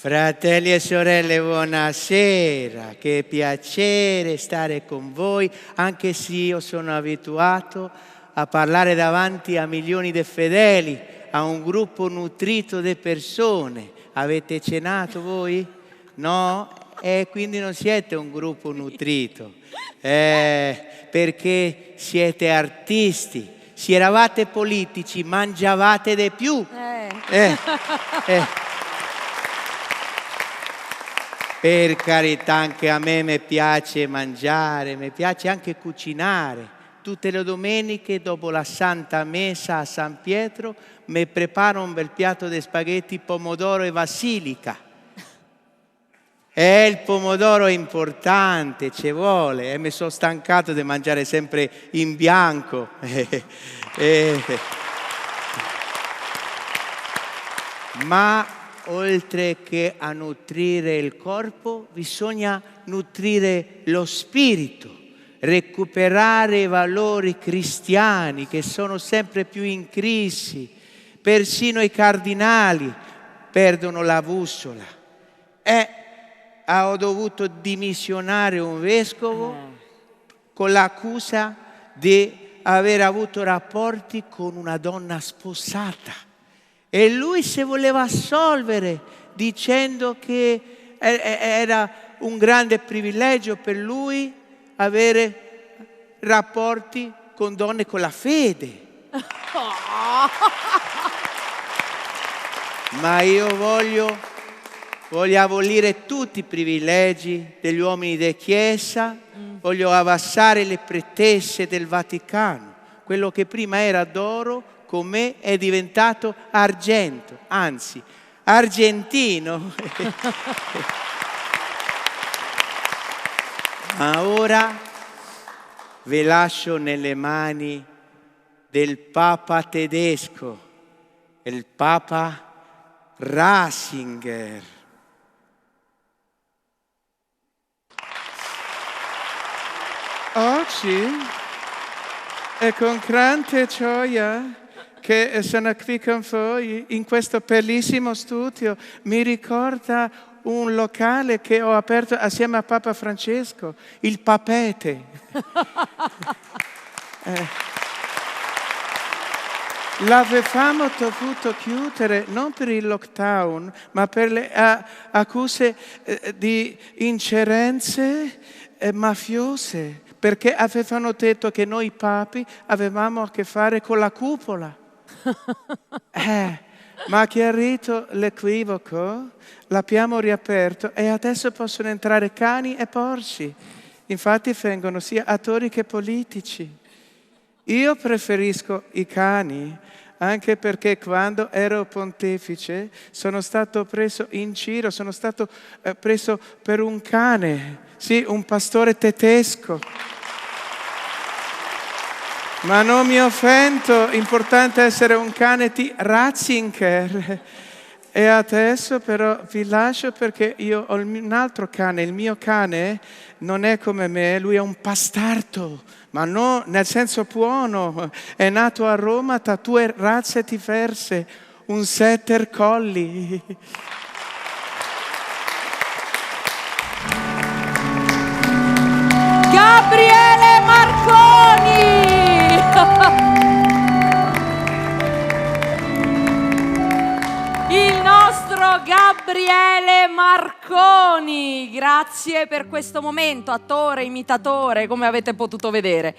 Fratelli e sorelle, buonasera, che piacere stare con voi, anche se io sono abituato a parlare davanti a milioni di fedeli, a un gruppo nutrito di persone. Avete cenato voi? No? Quindi non siete un gruppo nutrito, perché siete artisti. Se eravate politici, mangiavate di più. Per carità, anche a me mi piace mangiare, mi piace anche cucinare. Tutte le domeniche, dopo la Santa Messa a San Pietro, mi preparo un bel piatto di spaghetti, pomodoro e basilica. Il pomodoro è importante, ci vuole, e mi sono stancato di mangiare sempre in bianco. Ma oltre che a nutrire il corpo, bisogna nutrire lo spirito, recuperare i valori cristiani che sono sempre più in crisi. Persino i cardinali perdono la bussola. Ho dovuto dimissionare un vescovo con l'accusa di aver avuto rapporti con una donna sposata. E lui si voleva assolvere dicendo che era un grande privilegio per lui avere rapporti con donne con la fede. Ma io voglio abolire tutti i privilegi degli uomini di chiesa, voglio abbassare le pretese del Vaticano. Quello che prima era d'oro, con me è diventato argento, anzi, argentino. Ma ora vi lascio nelle mani del Papa tedesco, il Papa Ratzinger. Oggi è con grande gioia che sono qui con voi in questo bellissimo studio. Mi ricorda un locale che ho aperto assieme a Papa Francesco, il Papete. L'avevamo dovuto chiudere non per il lockdown, ma per le accuse di ingerenze mafiose, perché avevano detto che noi papi avevamo a che fare con la cupola. Ma chiarito l'equivoco, l'abbiamo riaperto e adesso possono entrare cani e porci. Infatti vengono sia attori che politici. Io preferisco i cani, anche perché quando ero pontefice sono stato preso in giro, sono stato preso per un cane, sì, un pastore tedesco. Ma non mi offendo, importante essere un cane di Ratzinger. E adesso però vi lascio perché io ho un altro cane, il mio cane non è come me, lui è un bastardo, ma no, nel senso buono, è nato a Roma da 2 razze diverse, un setter collie. Gabriele Marconi! Il nostro Gabriele Marconi, grazie per questo momento, attore, imitatore, come avete potuto vedere.